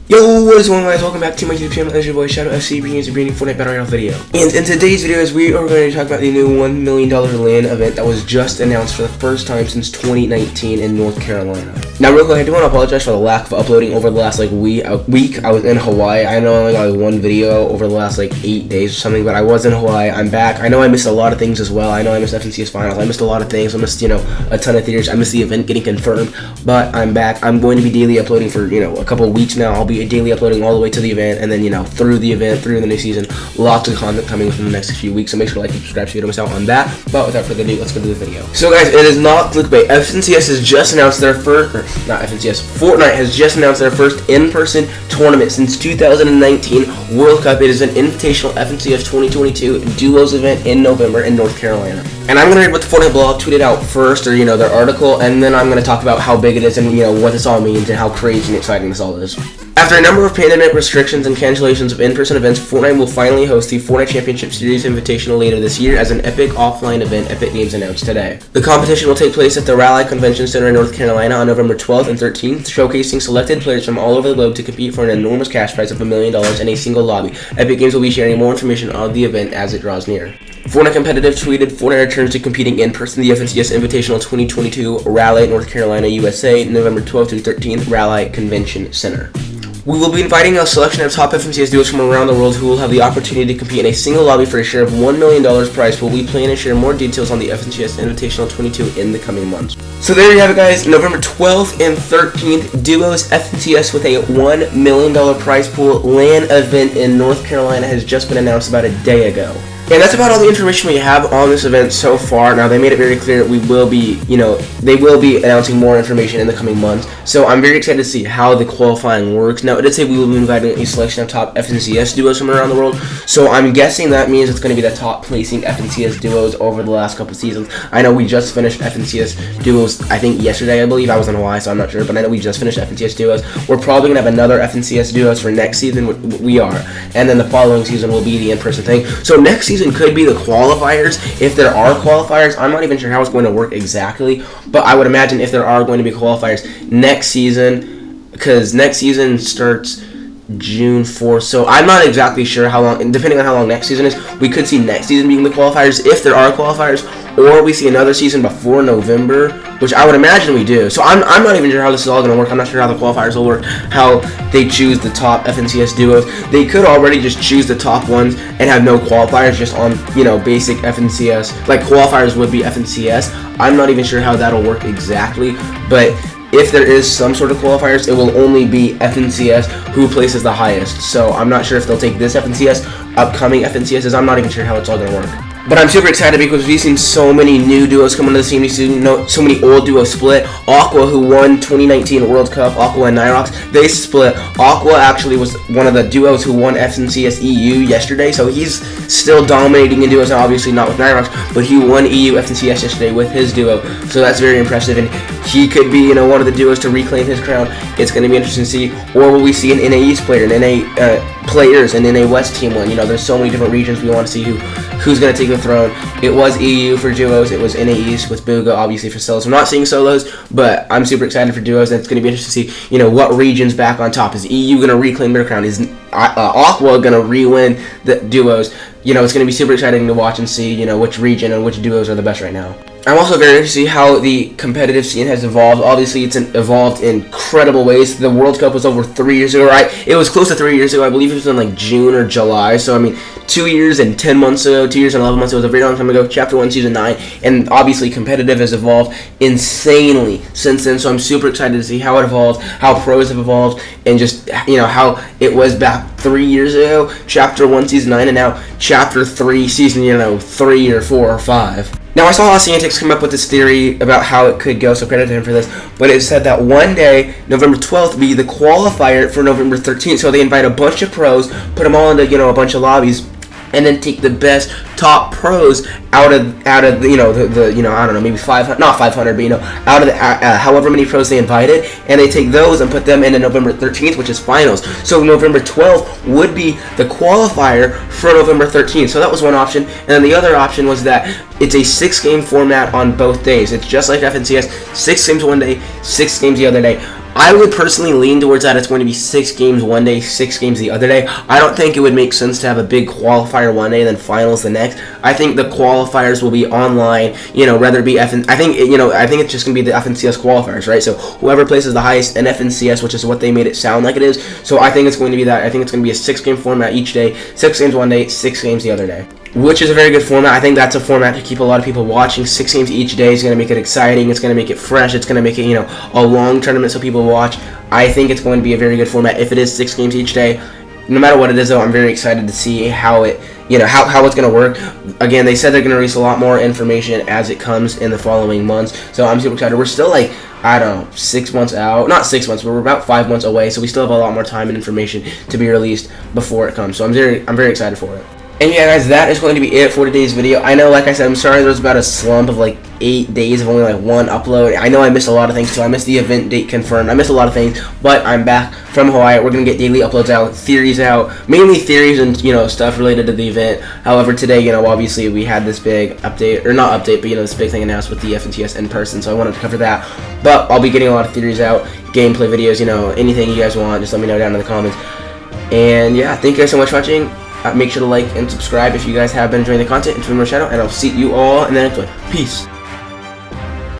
Yo, what is going on, guys? Welcome back to my YouTube channel. As your boy Shadow FC, bringing you a brand new Fortnite Battle Royale video. And in today's video, we are going to talk about the new $1 million LAN event that was just announced for the first time since 2019 in North Carolina. Now, real quick, I do want to apologize for the lack of uploading over the last week. I was in Hawaii. I know I only got one video over the last 8 days or something, but I was in Hawaii. I'm back. I know I missed a lot of things as well. I know I missed FNCS finals. I missed a lot of things. I missed a ton of theaters. I missed the event getting confirmed, but I'm back. I'm going to be daily uploading for a couple of weeks now. I'll be daily uploading all the way to the event, and then through the event, through the new season, lots of content coming within the next few weeks. So make sure to like and subscribe so you don't miss out on that. But without further ado, let's go to the video. So guys, it is not clickbait. FNCS has just announced their first, Fortnite has just announced their first in-person tournament since 2019 World Cup. It is an invitational FNCS 2022 duos event in November in North Carolina. And I'm gonna read what the Fortnite blog tweeted out first, or their article, and then I'm gonna talk about how big it is and what this all means and how crazy and exciting this all is. After a number of pandemic restrictions and cancellations of in-person events, Fortnite will finally host the Fortnite Championship Series Invitational later this year as an epic offline event, Epic Games announced today. The competition will take place at the Raleigh Convention Center in North Carolina on November 12th and 13th, showcasing selected players from all over the globe to compete for an enormous cash prize of $1 million in a single lobby. Epic Games will be sharing more information on the event as it draws near. Fortnite Competitive tweeted, Fortnite returns to competing in person the FNCS Invitational 2022, Raleigh, North Carolina, USA, November 12th through 13th, Raleigh Convention Center. We will be inviting a selection of top FNCS duos from around the world who will have the opportunity to compete in a single lobby for a share of $1 million prize pool. We plan to share more details on the FNCS Invitational 22 in the coming months. So there you have it, guys. November 12th and 13th, duos FNCS with a $1 million prize pool LAN event in North Carolina has just been announced about a day ago. And that's about all the information we have on this event so far. Now, they made it very clear we will be, they will be announcing more information in the coming months. So I'm very excited to see how the qualifying works. Now, it did say we will be inviting a selection of top FNCS duos from around the world. So I'm guessing that means it's going to be the top placing FNCS duos over the last couple seasons. I know we just finished FNCS duos, I think yesterday, I believe. I was in Hawaii, so I'm not sure. But I know we just finished FNCS duos. We're probably going to have another FNCS duos for next season. We are. And then the following season will be the in-person thing. So next season could be the qualifiers, if there are qualifiers. I'm not even sure how it's going to work exactly, but I would imagine if there are going to be qualifiers next season, because next season starts June 4th, so I'm not exactly sure how long, and depending on how long next season is, we could see next season being the qualifiers if there are qualifiers, or we see another season before November, which I would imagine we do. So I'm not even sure how this is all going to work. I'm not sure how the qualifiers will work, how they choose the top FNCS duos. They could already just choose the top ones and have no qualifiers, just on, basic FNCS, like qualifiers would be FNCS. I'm not even sure how that'll work exactly, but if there is some sort of qualifiers, it will only be FNCS who places the highest. So I'm not sure if they'll take this FNCS, upcoming FNCSs. I'm not even sure how it's all going to work. But I'm super excited because we've seen so many new duos come into the scene. We've seen so many old duos split. Aqua, who won 2019 World Cup, Aqua and Nyrox, they split. Aqua actually was one of the duos who won FNCS EU yesterday, so he's still dominating in duos now, obviously not with Nyrox, but he won EU FNCS yesterday with his duo, so that's very impressive, and he could be, one of the duos to reclaim his crown. It's going to be interesting to see. Or will we see an NA East player, an NA players, and NA West team one? There's so many different regions. We want to see who's going to take the throne. It was EU for duos. It was NA East with Booga, obviously, for solos. I'm not seeing solos, but I'm super excited for duos, and it's going to be interesting to see, what region's back on top. Is EU going to reclaim their crown? Is Aqua going to re-win the duos? It's going to be super exciting to watch and see, which region and which duos are the best right now. I'm also very interested to see how the competitive scene has evolved. Obviously, it's evolved in incredible ways. The World Cup was over 3 years ago, right? It was close to 3 years ago. I believe it was in June or July. So, 2 years and 10 months ago, 2 years and 11 months ago, it was a very long time ago. Chapter 1, Season 9. And obviously, competitive has evolved insanely since then. So, I'm super excited to see how it evolved, how pros have evolved, and just, how it was back 3 years ago. Chapter 1, Season 9, and now Chapter 3, Season, 3 or 4 or 5. Now, I saw Oceantics come up with this theory about how it could go, so credit to him for this, but it said that one day, November 12th, be the qualifier for November 13th, so they invite a bunch of pros, put them all into, a bunch of lobbies, and then take the best top pros out of the I don't know, maybe 500, not 500, but out of the however many pros they invited, and they take those and put them into November 13th, which is finals. So November 12th would be the qualifier for November 13th. So that was one option, and then the other option was that it's a 6-game format on both days. It's just like FNCS, 6 games one day, 6 games the other day. I would personally lean towards that it's going to be 6 games one day, 6 games the other day. I don't think it would make sense to have a big qualifier one day and then finals the next. I think the qualifiers will be online, whether it be I think it's just going to be the FNCS qualifiers, right? So whoever places the highest in FNCS, which is what they made it sound like it is. So I think it's going to be that. I think it's going to be a 6-game format each day, 6 games one day, 6 games the other day, which is a very good format. I think that's a format to keep a lot of people watching. 6 games each day is going to make it exciting. It's going to make it fresh. It's going to make it, a long tournament so people watch. I think it's going to be a very good format if it is 6 games each day. No matter what it is, though, I'm very excited to see how it, how it's going to work. Again, they said they're going to release a lot more information as it comes in the following months. So I'm super excited. We're still like, I don't know, 6 months out. Not 6 months, but we're about 5 months away. So we still have a lot more time and information to be released before it comes. So I'm very excited for it. And yeah, guys, that is going to be it for today's video. I know, like I said, I'm sorry there was about a slump of like 8 days of only like 1 upload. I know I missed a lot of things too. I missed the event date confirmed. I missed a lot of things, but I'm back from Hawaii. We're going to get daily uploads out, theories out, mainly theories and, stuff related to the event. However, today, obviously we had this big update, or not update, but, this big thing announced with the FNTS in person, so I wanted to cover that. But I'll be getting a lot of theories out, gameplay videos, anything you guys want, just let me know down in the comments. And yeah, thank you guys so much for watching. Make sure to like and subscribe if you guys have been enjoying the content. It's been Channel, and I'll see you all in the next one. Peace.